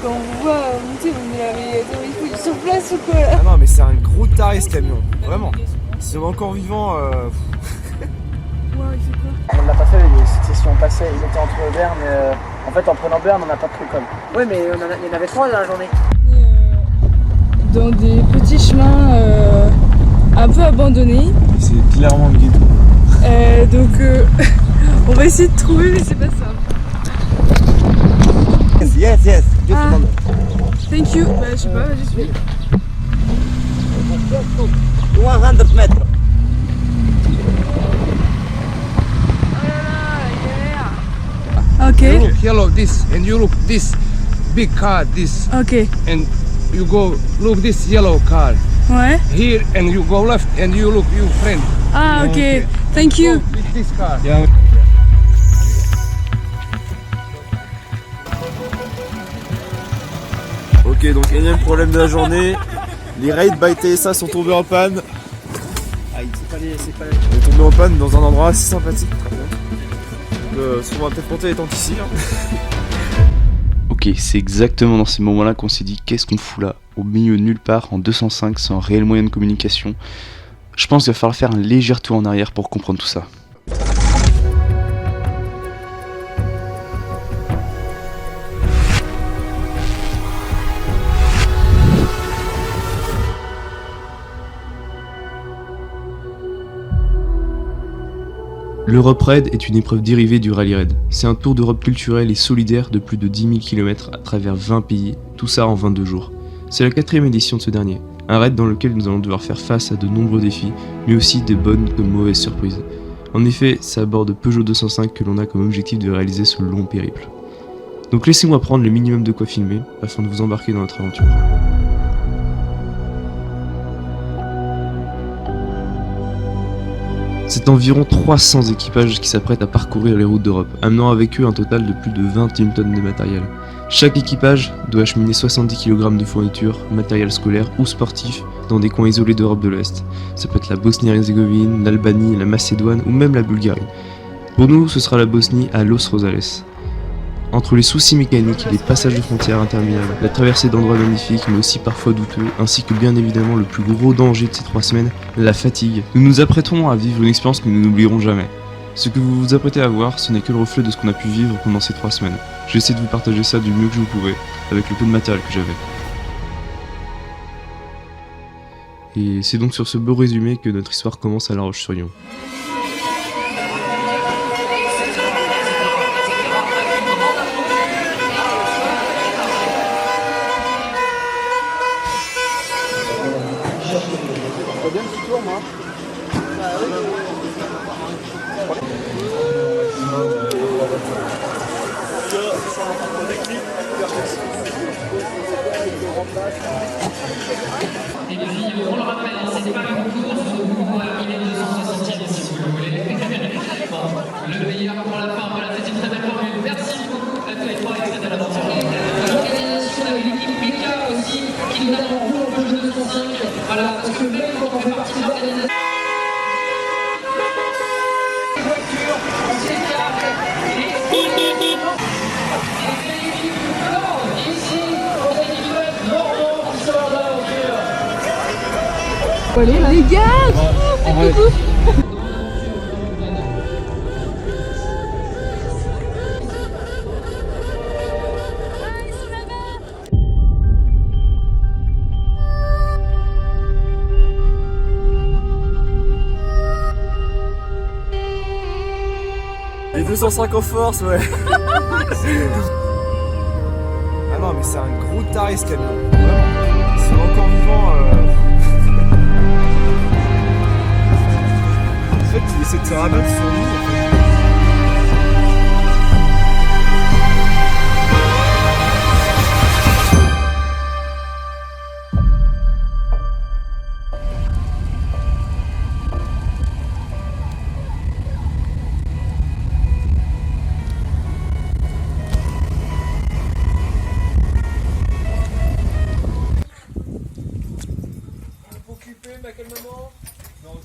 quand on vous voit monter, on est là, mais attends, il faut du sur place ou quoi là? Ah non, mais c'est un gros taré ce camion, vraiment. Si on est encore vivant. Wow, il fait quoi? On l'a pas fait, cette session passée, il était entre Berne et en fait en prenant Berne on n'a pas pris comme. Oui mais il y en avait 3 dans la journée. Dans des petits chemins un peu abandonnés. C'est clairement le ghetto. Donc on va essayer de trouver mais c'est pas simple. Yes, just Ah. Thank you. Bah je sais pas, j'y suis. 100 mètres. Ok. You look yellow this and you look this big car this Ok. and you go look this yellow car Ouais. here and you go left and you look your friend. Ah ok. Thank you. Go with this car. Ok, donc énième problème de la journée. Les raids by TSA sont tombés en panne. Ah, c'est pas... On est tombé en panne dans un endroit assez sympathique. Ce qu'on va peut-être compter étant ici. Ok, c'est exactement dans ces moments-là qu'on s'est dit qu'est-ce qu'on fout là, au milieu de nulle part, en 205, sans réel moyen de communication. Je pense qu'il va falloir faire un léger tour en arrière pour comprendre tout ça. L'Europe Raid est une épreuve dérivée du Rallye Raid. C'est un tour d'Europe culturel et solidaire de plus de 10 000 km à travers 20 pays, tout ça en 22 jours. C'est la 4ème édition de ce dernier, un raid dans lequel nous allons devoir faire face à de nombreux défis, mais aussi de bonnes comme mauvaises surprises. En effet, c'est à bord de Peugeot 205 que l'on a comme objectif de réaliser ce long périple. Donc laissez-moi prendre le minimum de quoi filmer, afin de vous embarquer dans notre aventure. C'est environ 300 équipages qui s'apprêtent à parcourir les routes d'Europe, amenant avec eux un total de plus de 21 tonnes de matériel. Chaque équipage doit acheminer 70 kg de fournitures, matériel scolaire ou sportif, dans des coins isolés d'Europe de l'Ouest. Ça peut être la Bosnie-Herzégovine, l'Albanie, la Macédoine ou même la Bulgarie. Pour nous, ce sera la Bosnie à Los Rosales. Entre les soucis mécaniques, les passages de frontières interminables, la traversée d'endroits magnifiques mais aussi parfois douteux, ainsi que bien évidemment le plus gros danger de ces 3 semaines, la fatigue, nous nous apprêterons à vivre une expérience que nous n'oublierons jamais. Ce que vous vous apprêtez à voir, ce n'est que le reflet de ce qu'on a pu vivre pendant ces 3 semaines. J'essaie de vous partager ça du mieux que je pouvais, avec le peu de matériel que j'avais. Et c'est donc sur ce beau résumé que notre histoire commence à La Roche-sur-Yon. bien le petit tour moi. Et puis, on le rappelle, c'est pas une course où il est 260e si vous voulez. Bon, le meilleur pour la fin, voilà, c'est une très belle formule. Merci beaucoup à tous les trois et très belle aventure. L'organisation avec l'équipe PK aussi, qui nous donne en cours le jeu 205. Voilà, parce que même quand on fait partie de l'organisation. Allez, les gars, Les 205 en force, ouais. Ah non, mais c'est un gros taré ce camion. Vraiment. Si on est encore vivant. En fait, il essaie de se rabattre sur nous. En fait. Occupé, mais à quel moment? Non.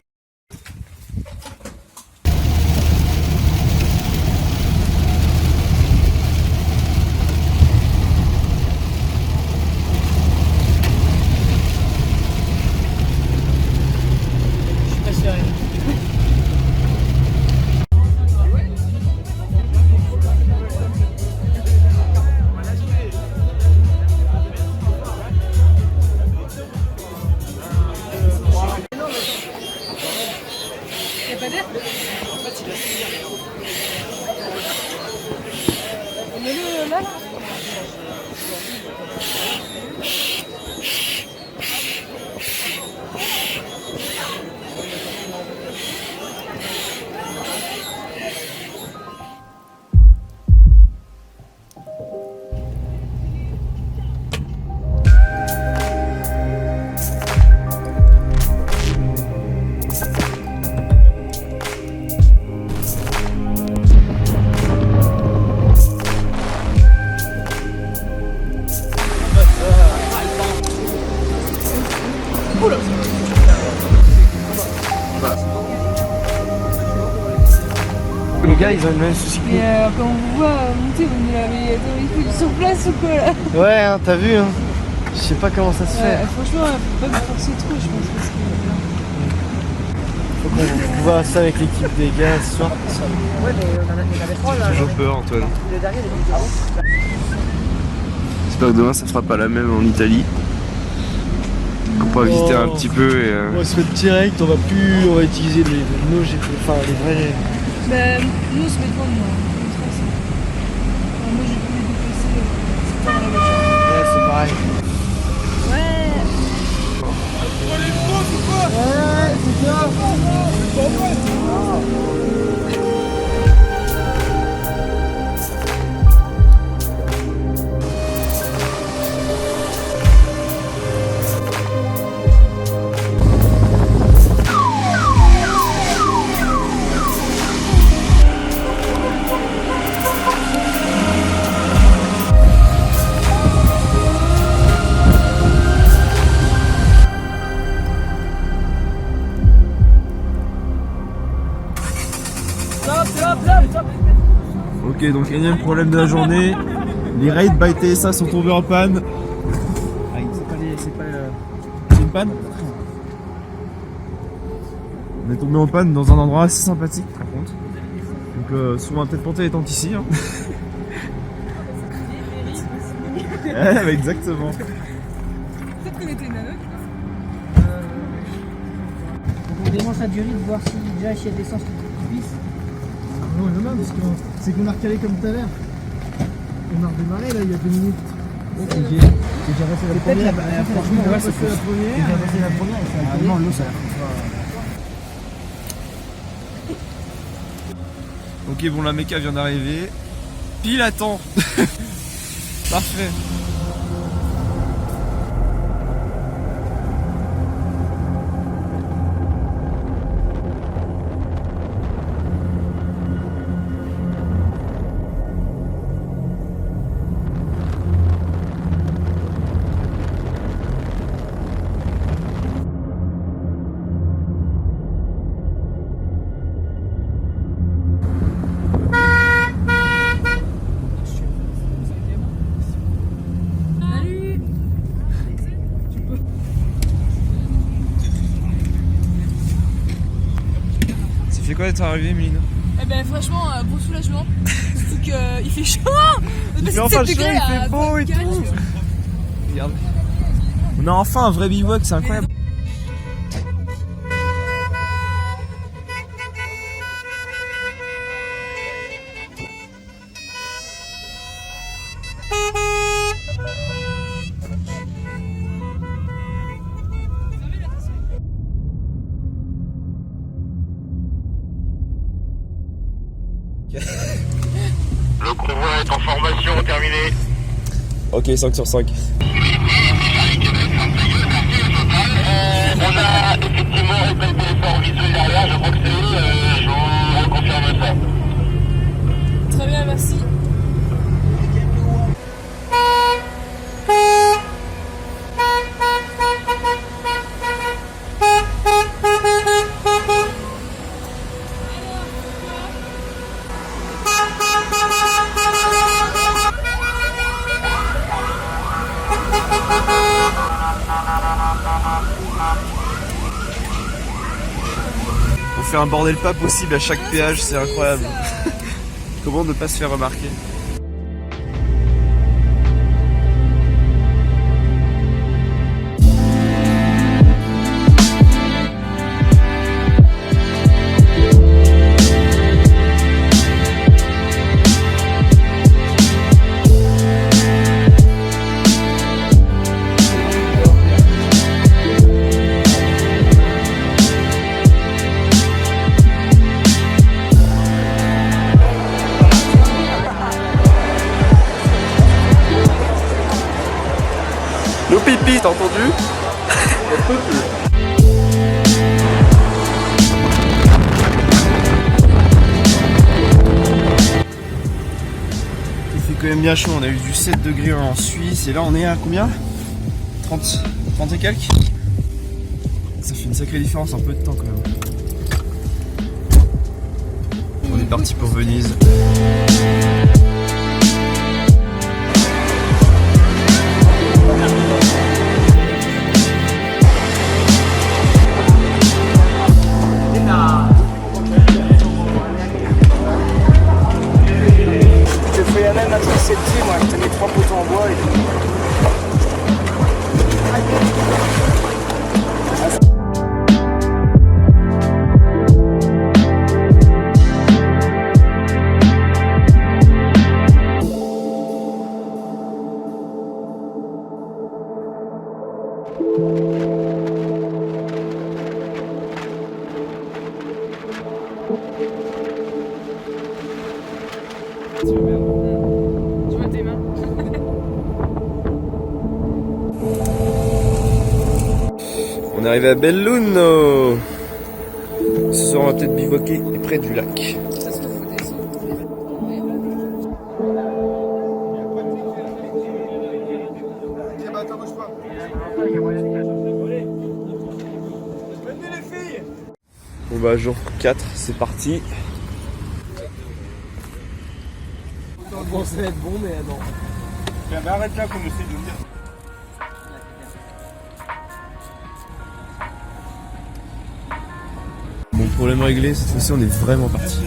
Mets-le là. Les gars, ils ont le même souci que Mais quand on vous voit monter, vous nous l'avez fait sur place ou quoi là? nous. Ouais, hein, t'as vu, hein. Je sais pas comment ça se fait. Franchement, faut pas vous forcer trop, je pense. Parce que... Faut qu'on voit ça avec l'équipe des gars ce soir. Ouais, mais il y en avait 3 là. Toujours peur, Antoine. Le dernier, il est J'espère que demain ça fera pas la même en Italie. Qu'on pourra visiter un petit peu et. On va se mettre direct, on va utiliser les vrais. Bah, nous on se met devant moi. Moi j'ai pu me déplacer dans la voiture. Ouais, c'est pareil. Ouais. Ok, donc énième problème de la journée. Les raids by TSA sont tombés en panne. C'est une panne. On est tombé en panne dans un endroit assez sympathique par contre. Donc souvent on va peut-être penser étant ici. Hein. Ouais, exactement. Peut-être qu'on était une nanote. On démontre à Dury de voir si déjà il y a de l'essence qui glisse. Non, il y en a, parce que c'est qu'on a recalé comme tout à l'heure. On a redémarré là il y a 2 minutes. J'ai déjà passé la première. Franchement, on va passer la première. J'ai déjà passé la première et ça a vraiment l'eau, ça. Ok, bon, la méca vient d'arriver. Pile à temps. Parfait. Ça fait quoi d'être arrivé, Méline? Eh ben franchement, gros soulagement. Surtout qu'il fait chaud. Il fait enfin chaud, il fait beau et tout. Regarde. On a enfin un vrai bivouac, c'est incroyable. Le convoi est en formation, terminé. Ok, 5 sur 5. On a effectivement répété l'effort visuel derrière, je crois que c'est eux, je vous reconfirme ça. Très bien, merci. On fait un bordel pas possible à chaque péage, c'est incroyable. Comment ne pas se faire remarquer? t'as entendu? Il fait quand même bien chaud, on a eu du 7 degrés en Suisse et là on est à combien? 30 et quelques? Ça fait une sacrée différence en peu de temps quand même. On est parti pour Venise. Je fais la même à 7 pieds, moi, je tenais 3 poteaux en bois et tout. Tu vois tes mains. On est arrivé à Belluno. Ce soir on va peut-être bivouaquer près du lac. Bon bah jour 4, c'est parti. On pensait être bon, mais non. Mais arrête là qu'on essaie de venir. Bon, problème réglé, cette fois-ci on est vraiment parti.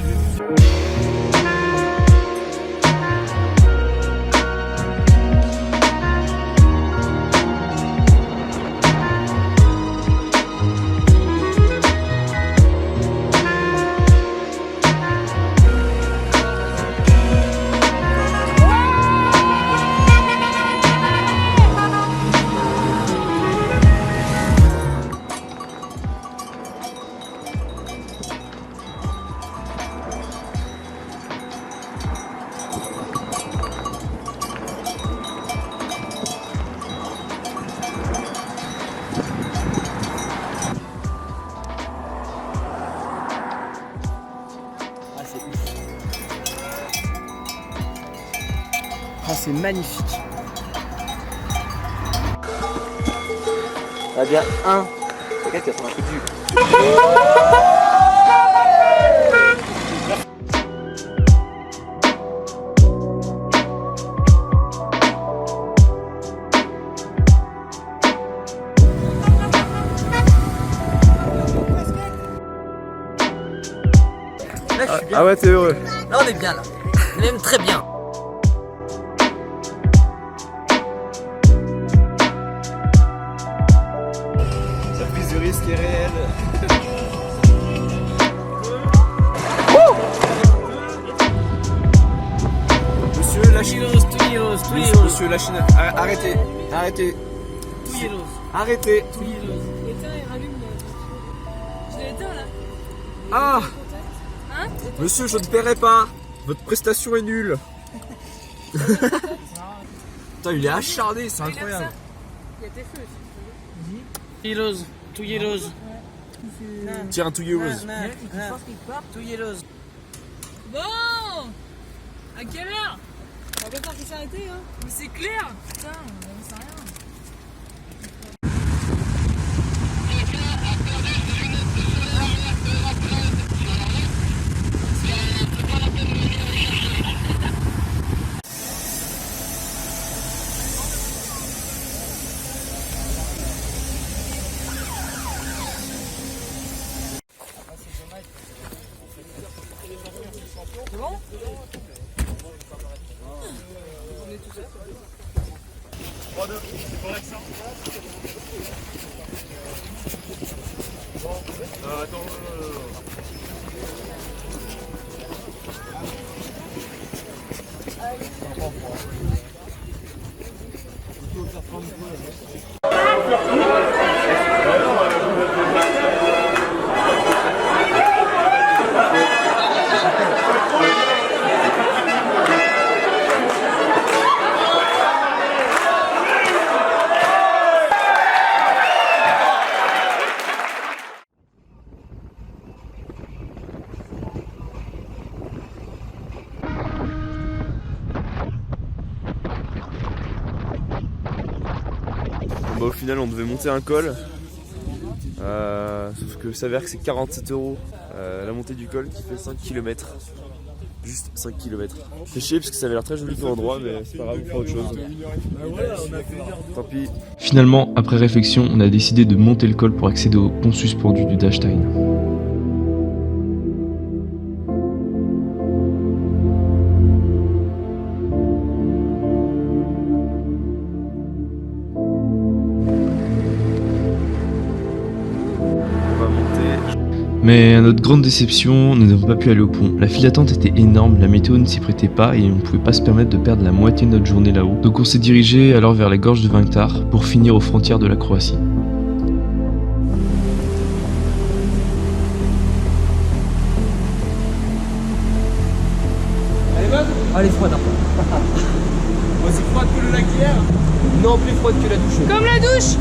Ah, c'est magnifique. Ça va bien 1. Regarde, il y a un coup de vue. Là, je suis bien. Ah ouais, t'es heureux. Là, on est bien là. On est même très bien. La prise de risque est réelle. Monsieur, lâchez. Monsieur, lâchez. Arrêtez. Arrêtez. Arrêtez. Éteins et rallume. Je l'ai éteint là. Ah! Hein? Monsieur, je ne paierai pas. Votre prestation est nulle. Putain, il est acharné, c'est incroyable. Il y a tes feux aussi. Yellows, 2 yellows. Tiens, 2 euros. 2 yellows. Bon! À quelle heure? On va pas faire que s'arrêter, hein? Mais c'est clair! Putain, on sait rien. C'est bon? On est tout seul. Bah, au final, on devait monter un col. Sauf que s'avère que c'est 47 € la montée du col qui fait 5 km. Juste 5 km. C'est chier parce que ça avait l'air très joli comme endroit, mais c'est pas grave, on fera autre chose. Tant pis. Finalement, après réflexion, on a décidé de monter le col pour accéder au pont suspendu du Dachstein. Mais à notre grande déception, nous n'avons pas pu aller au pont. La file d'attente était énorme, la météo ne s'y prêtait pas et on ne pouvait pas se permettre de perdre la moitié de notre journée là-haut. Donc on s'est dirigé alors vers la gorge de Vântar pour finir aux frontières de la Croatie. Allez, froide. Aussi froide que le lac d'hier? Non, plus froide que la douche. Comme la douche.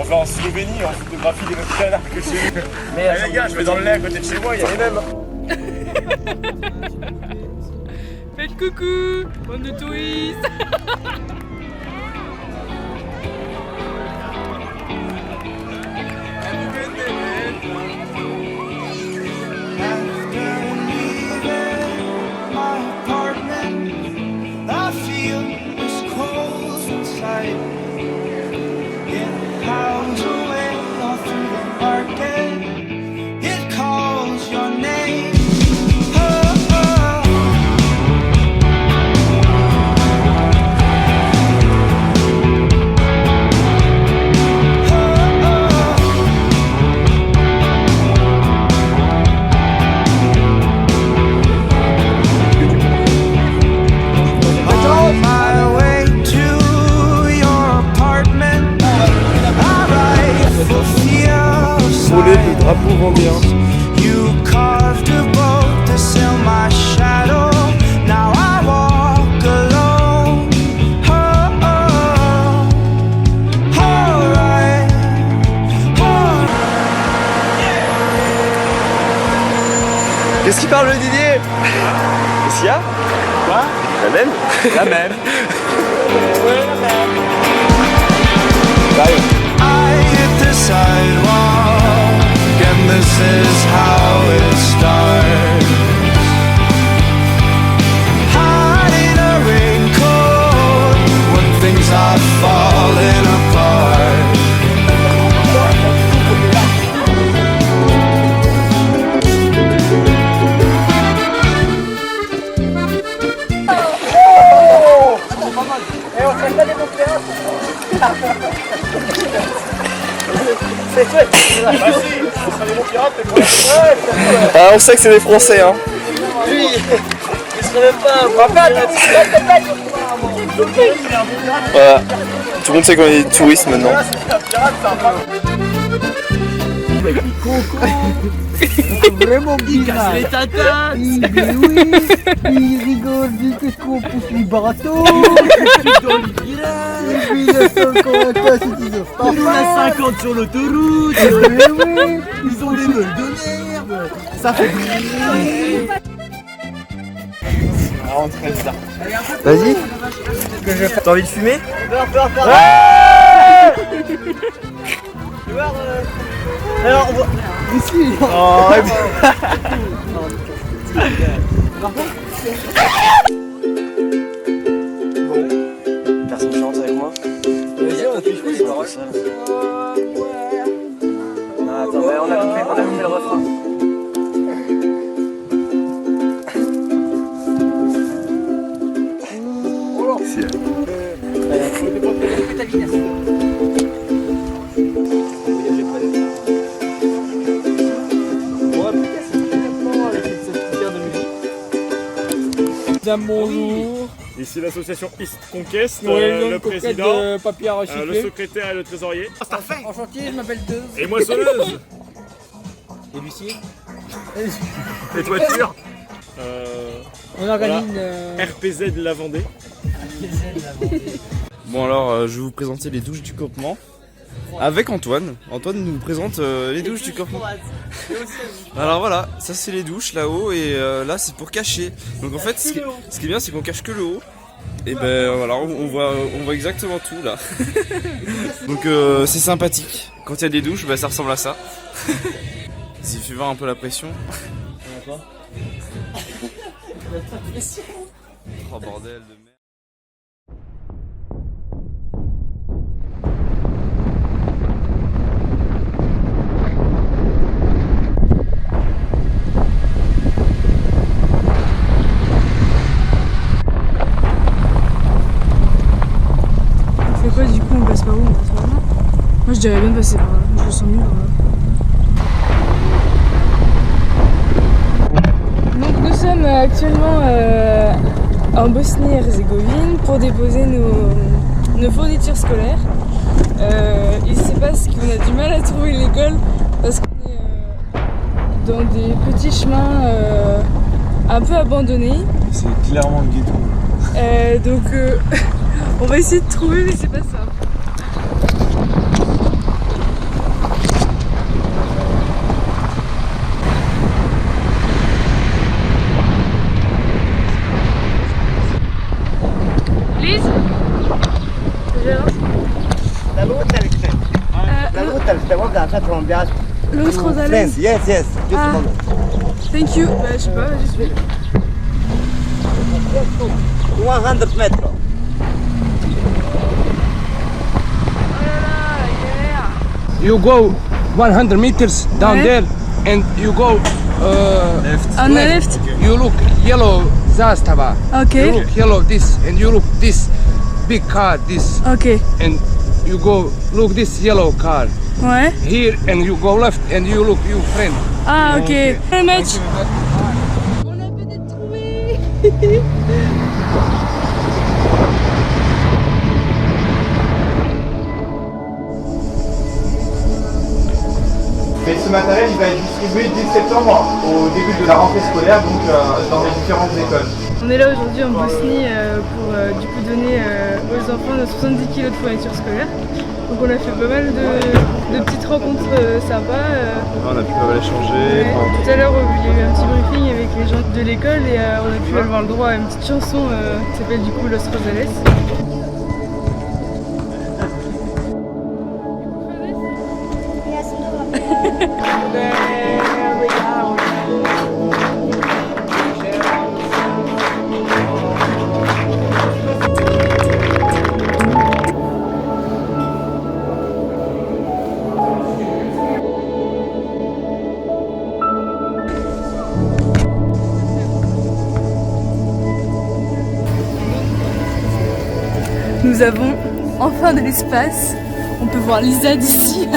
On va en Slovénie, on photographie des mêmes canards que chez nous. Mais les gars, je vais dans le lait à côté de chez moi, il y a les mêmes. Faites coucou, bande de touristes. Voler le drapeau vendéen. You carved a boat to sail my shadow. Now I walk alone. Oh, oh, alright. Qu'est-ce qu'il parle le Didier? Qu'est-ce qu'il y a? Quoi? La même? La même. Ouais, la même. Bye. I hit the sidewalk, and this is how it starts. Hiding a raincoat when things are falling apart. Et on fait pas des conférences. Ah, on sait que c'est des Français, hein. Lui, il serait même pas un papa. Voilà. Tout le monde sait qu'on est des touristes maintenant. Vraiment bizarre. Il casse les tatanes. Oui, il rigole du qu'est-ce qu'on pousse les bateaux. Et puis il a 50 places, il a 50 sur l'autoroute. Oui, ils ont des gueules de merde. Ça fait briller. Vraiment très bizarre. Vas-y. T'as envie de fumer? Alors on voit. Ici. Oh, ouais, Personne chante avec moi. Vas-y, on a plus les paroles. Non, attends, mais on a coupé le refrain. Bonjour. Ici l'association East Conquest, Ouais, le président, papier à recycler. le secrétaire et le trésorier. Enchanté, je m'appelle Deuse. Et moissonneuse. Et l'huissier. Et toiture. On organise RPZ de la Vendée. Bon alors, je vais vous présenter les douches du campement. Avec Antoine. Antoine nous présente les douches du campement. Alors voilà, ça c'est les douches là-haut et là c'est pour cacher. Donc en fait, ce qui est bien, c'est qu'on cache que le haut. Et ben voilà, on voit exactement tout là. Donc c'est sympathique. Quand il y a des douches, ça ressemble à ça. Ça fait voir un peu la pression. Oh bordel de merde. On fait quoi du coup? On passe par où? On passe par là? Moi je dirais bien passer par là, je le sens mieux par là. Donc nous sommes actuellement en Bosnie-Herzégovine pour déposer nos fournitures scolaires. Il se passe qu'on a du mal à trouver l'école parce qu'on est dans des petits chemins un peu abandonnés. C'est clairement le ghetto. Donc on va essayer de trouver mais c'est pas simple. Lise? L'autre Rosales? Yes, yes. Ah, thank you. Bah, je sais pas, j'y suis. 100 mètres. You go 100 meters down Ouais. there and you go On the left? you look yellow zastava. You Okay. look yellow this and you look this big car this Okay. and you go look this yellow car Ouais. here and you go left and you look your friend. Ah, ok. Very much. On a peut-être trouvé. Mais ce matériel il va être distribué dès septembre, au début de la rentrée scolaire, donc dans les différentes écoles. On est là aujourd'hui en Bosnie pour du coup donner aux enfants nos 70 kg de fourniture scolaire. Donc on a fait pas mal de petites rencontres sympas. On a pu pas mal échanger. Ouais. Tout à l'heure il y a eu un petit briefing avec les gens de l'école et on a pu avoir le droit à une petite chanson qui s'appelle du coup Los Rosales. Nous avons enfin de l'espace. On peut voir Lisa d'ici.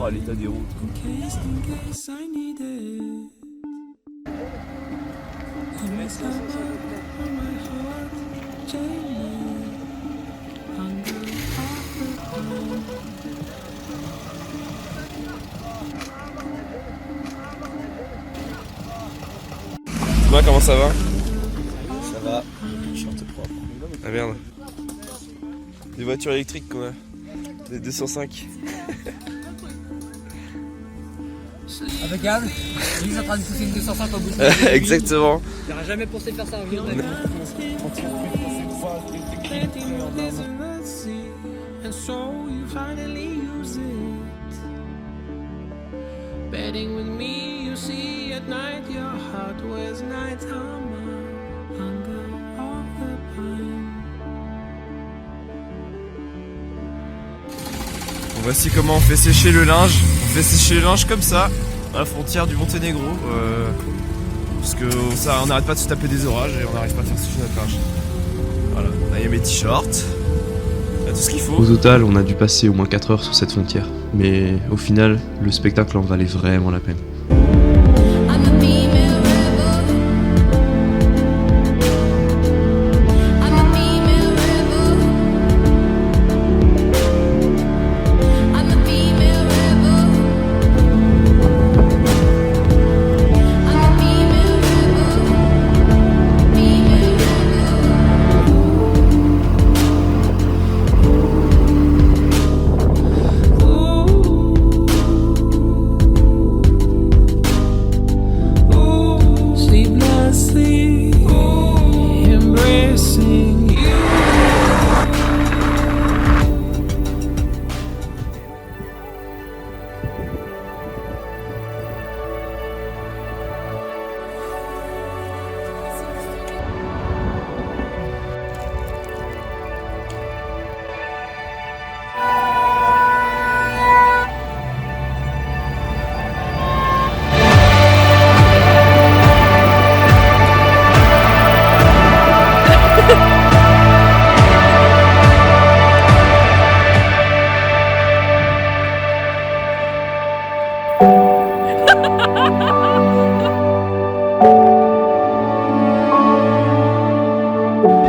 Oh, l'état des routes. Toi, comment ça va? Ça va. Ah merde. Des voitures électriques qu'on a. Des 205. Ah regarde, il est en train de pousser une 205 au bout de Exactement. Il n'aurait jamais pensé faire ça un jour. Betting with me, you see at night your heart wears night armor under all the pine. Voici comment on fait sécher le linge. On fait sécher le linge comme ça, à la frontière du Monténégro. Parce que ça, on n'arrête pas de se taper des orages et on n'arrive pas à faire sécher notre linge. Voilà, là il y a mes t-shirts. Il y a tout ce qu'il faut. Au total, on a dû passer au moins 4 heures sur cette frontière. Mais au final, le spectacle en valait vraiment la peine.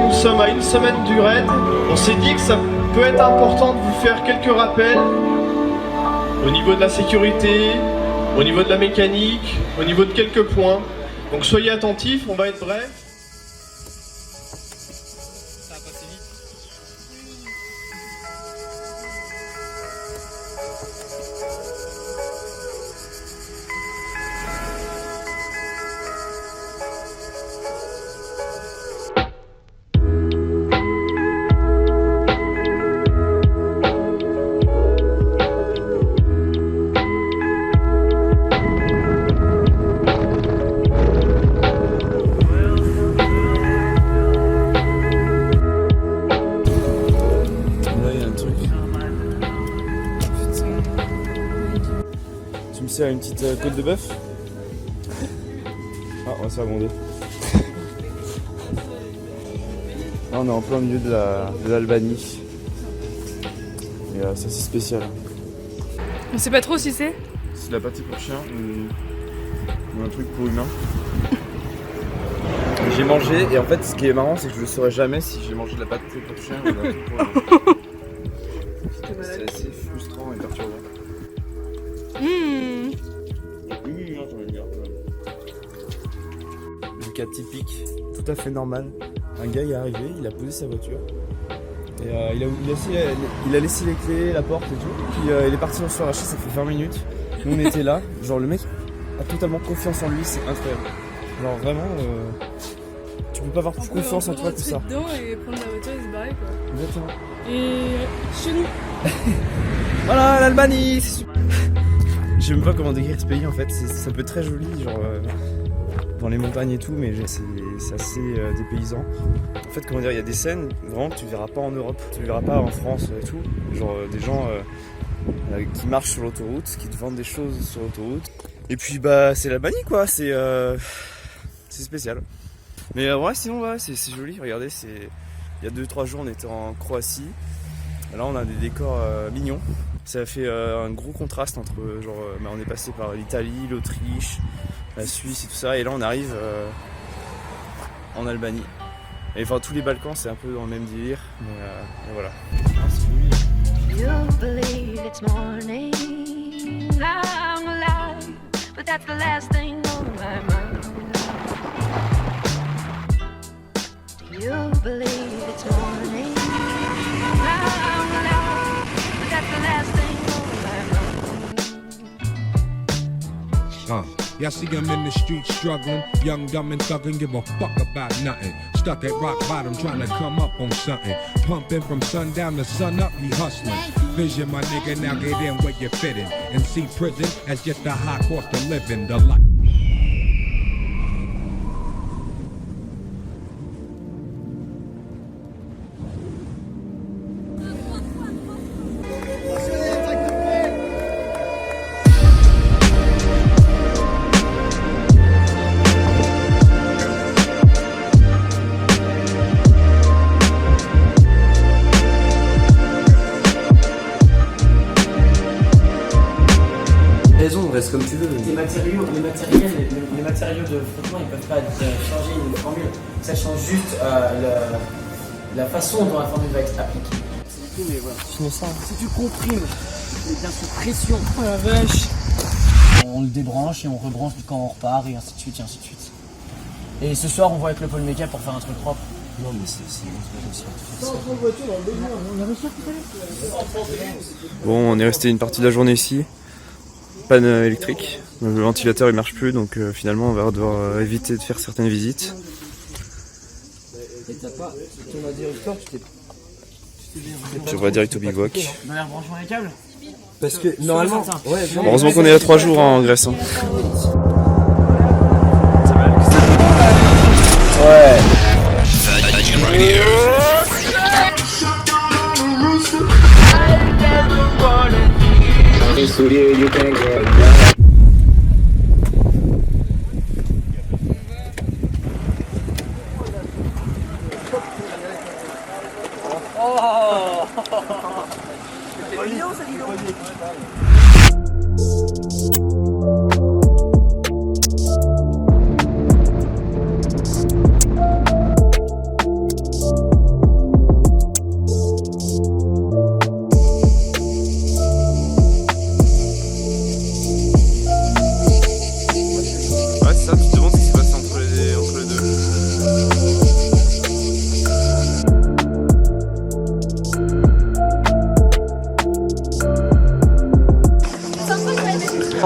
Nous sommes à une semaine du raid. On s'est dit que ça peut être important de vous faire quelques rappels au niveau de la sécurité, au niveau de la mécanique, au niveau de quelques points. Donc soyez attentifs, on va être bref. Ça a passé vite. Tu me sers une petite côte de bœuf? Ah, on va se faire gronder. Là, on est en plein milieu de l'Albanie. Et ça, c'est spécial. On sait pas trop si c'est. C'est de la pâté pour chien ou un truc pour humain. J'ai mangé et en fait, ce qui est marrant, c'est que je le saurais jamais si j'ai mangé de la pâté pour chien ou un truc pour humain. C'est assez frustrant et perturbant. Le cas typique, tout à fait normal. Un gars est arrivé, il a posé sa voiture. Et il a laissé les clés, la porte et tout. Puis il est parti sur l'arracher, ça fait 20 minutes. Nous on était là, genre le mec a totalement confiance en lui, c'est incroyable. Genre vraiment, tu peux pas avoir plus confiance en toi que ça. Dedans et prendre la voiture et se barrer quoi. Exactement. Et chez nous. Voilà l'Albanie, c'est super. Je sais même pas comment décrire ce pays en fait, ça peut être très joli, genre dans les montagnes et tout, mais c'est assez dépaysant. En fait, comment dire, il y a des scènes vraiment que tu verras pas en Europe, tu verras pas en France et tout. Genre des gens qui marchent sur l'autoroute, qui te vendent des choses sur l'autoroute. Et puis bah c'est l'Albanie quoi, c'est spécial. Mais ouais, sinon ouais, c'est joli, regardez, il y a 2-3 jours on était en Croatie. Là on a des décors mignons. Ça fait un gros contraste entre genre on est passé par l'Italie, l'Autriche, la Suisse et tout ça, et là on arrive en Albanie. Et enfin tous les Balkans c'est un peu dans le même délire, mais voilà. You believe it's morning, I'm alive, but that's the last thing on my mind. Do you believe it's morning? Y'all see him in the street struggling, young, dumb, and thuggin', give a fuck about nothing. Stuck at rock bottom, trying to come up on something. Pumping from sundown to sun up, he hustling. Vision, my nigga, now get in where you fitting. And see prison as just a high cost of living. The life. Reste comme tu veux. Les matériaux de frottement, ils peuvent pas changer une formule. Ça change juste la façon dont la formule va être appliquée. Mais voilà. Si tu comprimes, et bien sous pression. Oh la vache. On le débranche et on rebranche quand on repart et ainsi de suite et ainsi de suite. Et ce soir, on va avec le Paul Méca pour faire un truc propre. Non mais c'est Bon, on est resté une partie de la journée ici. Panne électrique, donc le ventilateur il marche plus, donc finalement on va devoir éviter de faire certaines visites. Et t'as pas ton interrupteur, Puis on va direct au bivouac. Dans l'air branchement les câbles. Parce que normalement, ouais, Heureusement qu'on est là 3 jours en Grèce. Hein. Ouais. You can get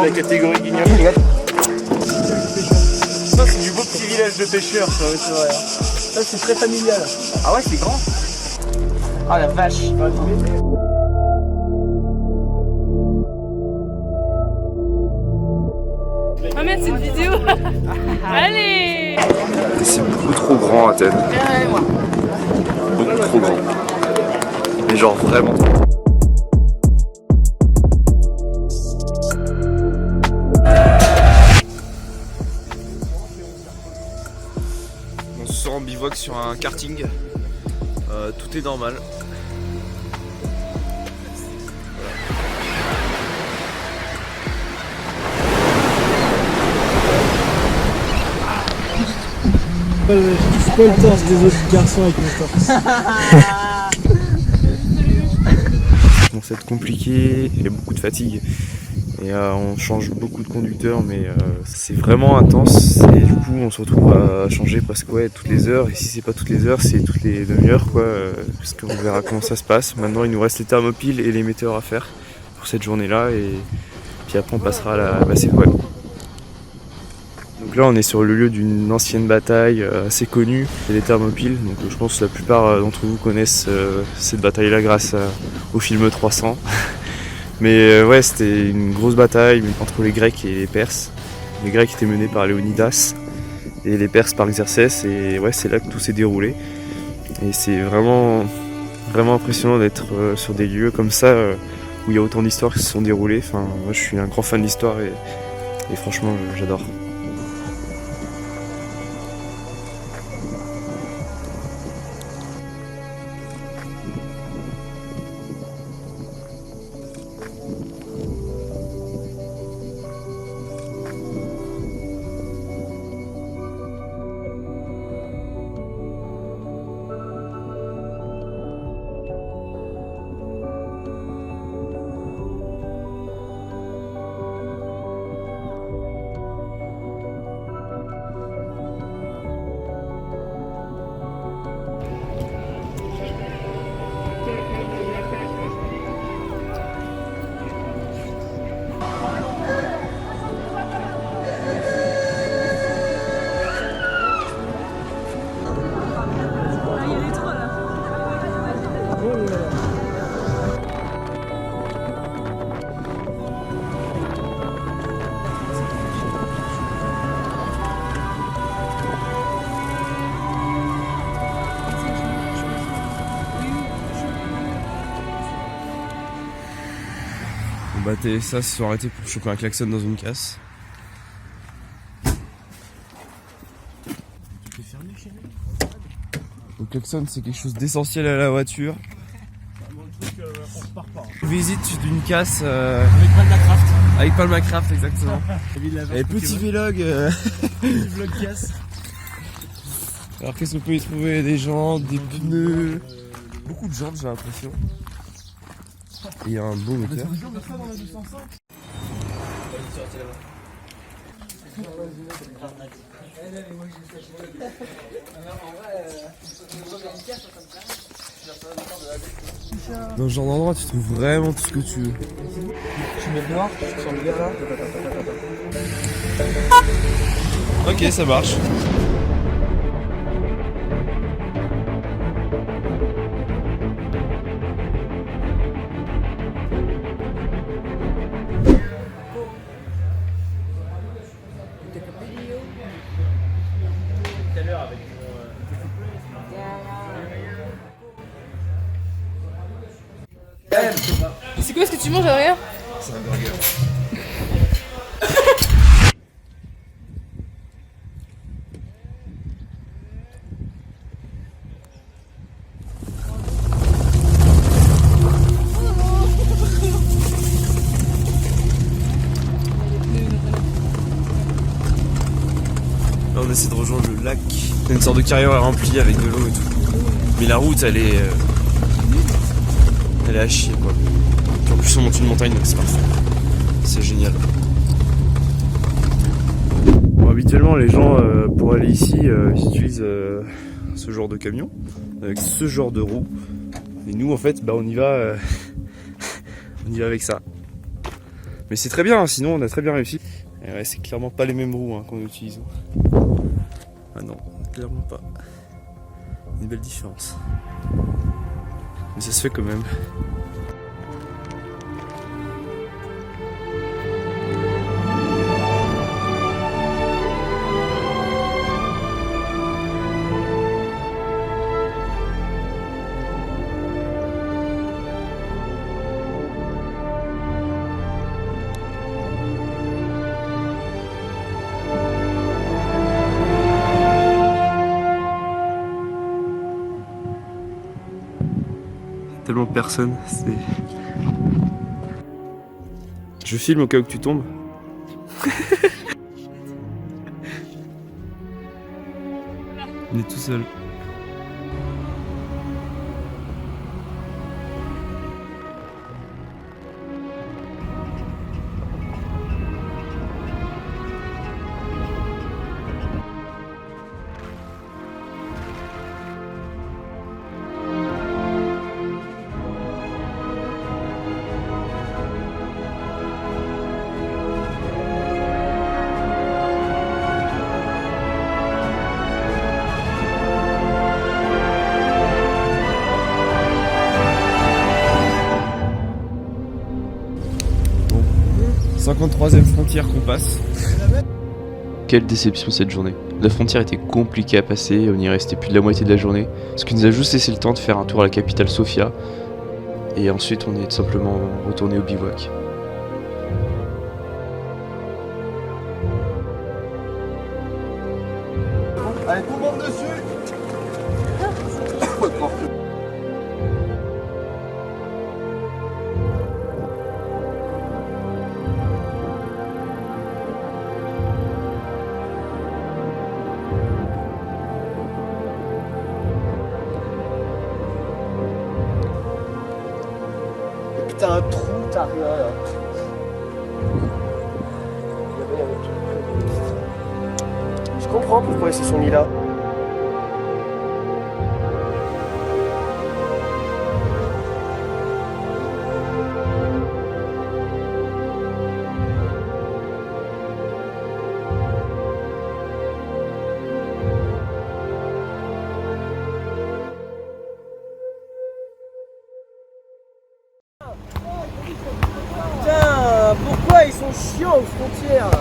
La catégorie guignol. Ça c'est du beau petit village de pêcheurs, ça, ouais, c'est vrai. Ça c'est très familial. Ah ouais, c'est grand. Ah la vache. On va mettre cette vidéo. Allez. C'est beaucoup trop grand Athènes. Beaucoup trop grand. Mais genre vraiment trop. On se sort en bivouac sur un karting. Tout est normal. Je kiffe pas le torse des autres garçons avec mon torse. Ça commence à être compliqué, il y a beaucoup de fatigue. Et on change beaucoup de conducteurs, mais c'est vraiment intense. Et du coup, on se retrouve à changer presque toutes les heures. Et si c'est pas toutes les heures, c'est toutes les demi-heures, parce qu'on verra comment ça se passe. Maintenant, il nous reste les thermopiles et l'émetteur à faire pour cette journée-là. Et puis après, on passera à la basse étoile. Donc là, on est sur le lieu d'une ancienne bataille assez connue, c'est les Thermopyles. Donc je pense que la plupart d'entre vous connaissent cette bataille-là grâce au film 300. Mais ouais, c'était une grosse bataille entre les Grecs et les Perses. Les Grecs étaient menés par Léonidas et les Perses par Xerxès. Et ouais, c'est là que tout s'est déroulé. Et c'est vraiment impressionnant d'être sur des lieux comme ça où il y a autant d'histoires qui se sont déroulées. Enfin, moi, je suis un grand fan d'histoire et franchement, j'adore. Bah TSA se sont arrêtés pour choper un klaxon dans une casse. Le klaxon c'est quelque chose d'essentiel à la voiture. Visite d'une casse Avec Palmacraft. avec Palmacraft exactement. Et petit vlog. Petit vlog casse. Alors qu'est-ce qu'on peut y trouver? Des jantes, des pneus, beaucoup de jantes j'ai l'impression. Et il y a un beau moteur. Dans ce genre d'endroit tu trouves vraiment tout ce que tu veux. Tu mets dehors, tu sens bien là. Ok, ça marche. C'est quoi ce que tu manges derrière? C'est un burger. Là on essaie de rejoindre le lac. C'est une sorte de carrière remplie avec de l'eau et tout. Mais la route elle est à chier quoi. Et en plus on monte une montagne donc c'est parfait. C'est génial. Bon, habituellement les gens pour aller ici ils utilisent ce genre de camion avec ce genre de roues. Et nous en fait bah on y va on y va avec ça. Mais c'est très bien, sinon on a très bien réussi. Et ouais, c'est clairement pas les mêmes roues hein, qu'on utilise. Ah non, clairement pas. Une belle différence. Mais ça se fait quand même. Tellement personne, c'est... Je filme au cas où que tu tombes. On est tout seul. Bon, 53e frontière qu'on passe. Quelle déception cette journée. La frontière était compliquée à passer, on y restait plus de la moitié de la journée, ce qui nous a juste laissé le temps de faire un tour à la capitale Sofia, et ensuite on est tout simplement retourné au bivouac. Allez, tout le monde dessus. T'as un trou, t'as rien là. Je comprends pourquoi ils se sont mis là. Putain, pourquoi ils sont chiants aux frontières là?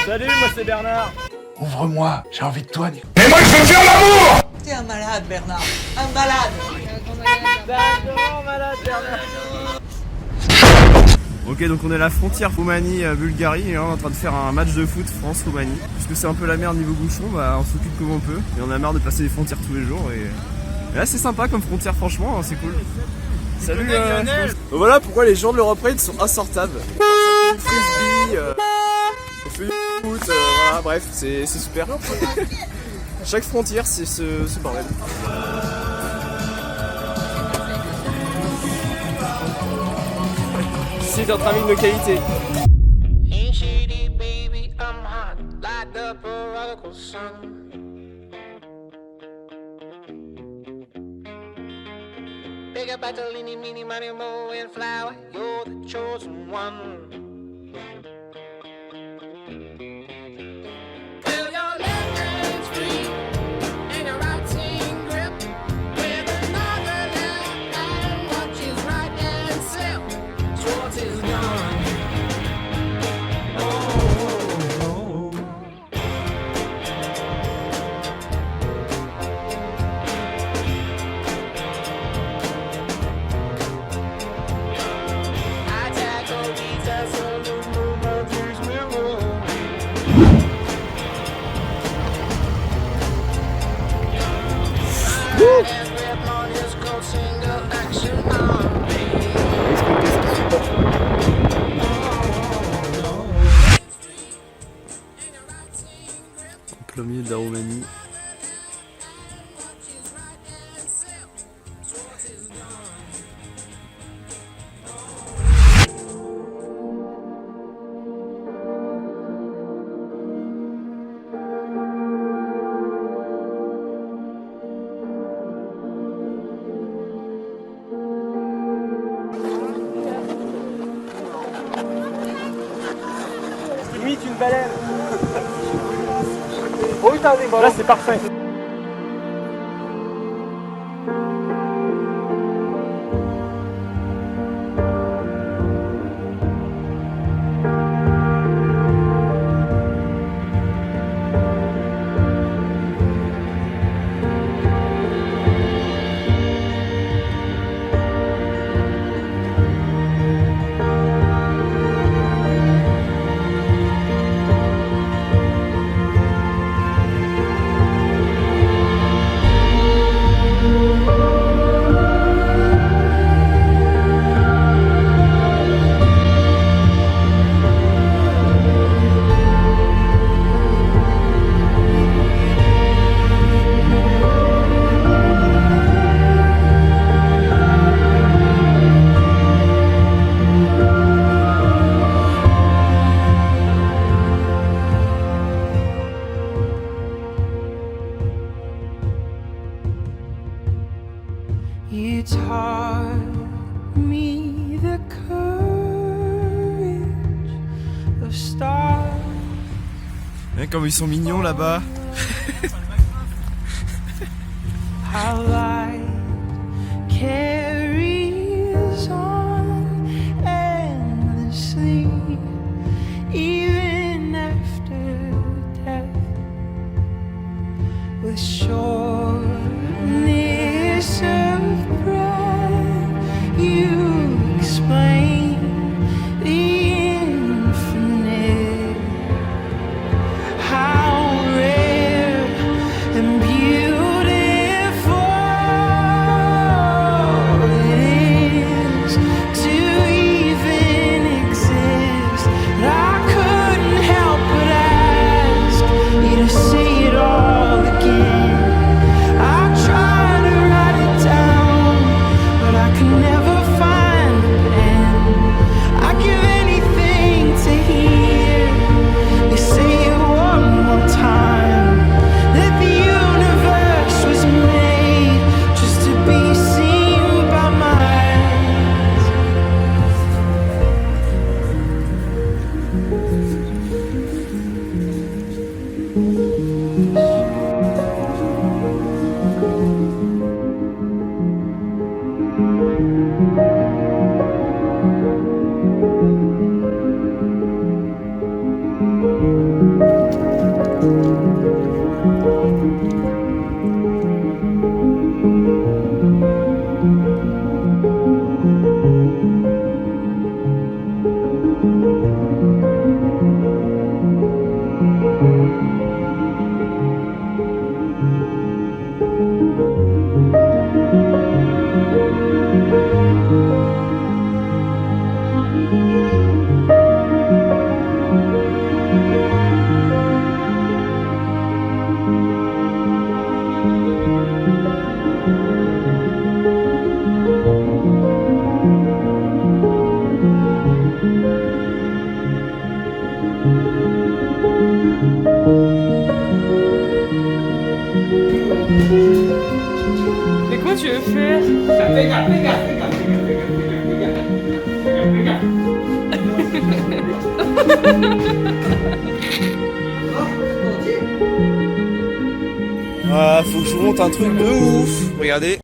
Salut, moi c'est Bernard. Ouvre-moi, j'ai envie de toi, Nico. Mais moi je veux faire l'amour. T'es un malade, Bernard. Un malade. D'accord, malade, Bernard. Ok, donc on est à la frontière Roumanie-Bulgarie et là, on est en train de faire un match de foot France-Roumanie. Puisque c'est un peu la merde niveau bouchon, bah on s'occupe comme on peut. Et on a marre de passer les frontières tous les jours. Et là c'est sympa comme frontière, franchement, c'est cool. Salut Lionel. Voilà pourquoi les gens de l'Europe Raid sont insortables. On fait du frisbee, on fait du foot, voilà, bref, c'est super. Chaque frontière c'est ce bordel. C'est notre ami de qualité. Big up Bartolini, Mini, Money, Mo, and Flower. You're the chosen one. Feel your left hand free and your right hand grip with another left hand. Watch his right hand slip. Schwartz is gone. En plein milieu de la Roumanie. Limite une baleine. Oh putain, des là c'est parfait. You taught me the courage of stars. Hein, comme ils sont mignons là-bas. How light carries on endlessly, even after death, with shortness of breath. You explain the infinite, how rare and beautiful Mais comment tu veux faire? Ah, faut que je vous montre un truc de ouf. Regardez.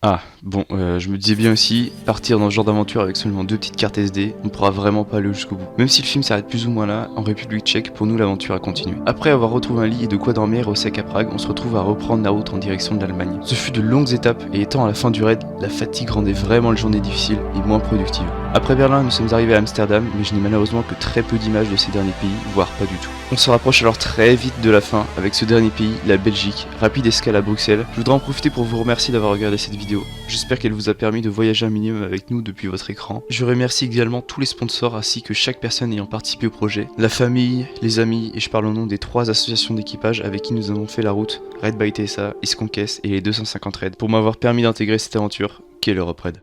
Ah, bon, je me disais bien aussi, partir dans ce genre d'aventure avec seulement 2 petites cartes SD, on pourra vraiment pas aller jusqu'au bout. Même si le film s'arrête plus ou moins là, en République tchèque, pour nous l'aventure a continué. Après avoir retrouvé un lit et de quoi dormir au sec à Prague, on se retrouve à reprendre la route en direction de l'Allemagne. Ce fut de longues étapes, et étant à la fin du raid, la fatigue rendait vraiment les journées difficiles et moins productives. Après Berlin, nous sommes arrivés à Amsterdam, mais je n'ai malheureusement que très peu d'images de ces derniers pays, voire pas du tout. On se rapproche alors très vite de la fin, avec ce dernier pays, la Belgique, rapide escale à Bruxelles. Je voudrais en profiter pour vous remercier d'avoir regardé cette vidéo. J'espère qu'elle vous a permis de voyager un minimum avec nous depuis votre écran. Je remercie également tous les sponsors ainsi que chaque personne ayant participé au projet, la famille, les amis, et je parle au nom des 3 associations d'équipage avec qui nous avons fait la route, Raid by TSA, Isconquest et les 250 raids, pour m'avoir permis d'intégrer cette aventure qu'est l'Europe Raid.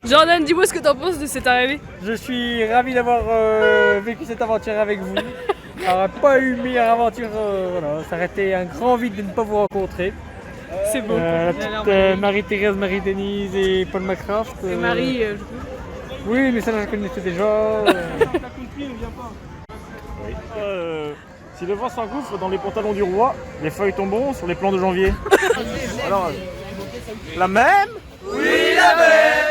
Jordan, dis-moi ce que t'en penses de cette arrivée. Je suis ravi d'avoir vécu cette aventure avec vous. Il n'y aurait pas eu meilleure aventure, voilà, ça aurait été un grand vide de ne pas vous rencontrer. C'est beau. La petite Marie-Thérèse, Marie-Denise et Paul McCraft. Et Marie, oui, mais ça je la connaissais déjà. Oui. Si le vent s'engouffre dans les pantalons du roi, les feuilles tomberont sur les plans de janvier. Alors, la même? Oui, la même.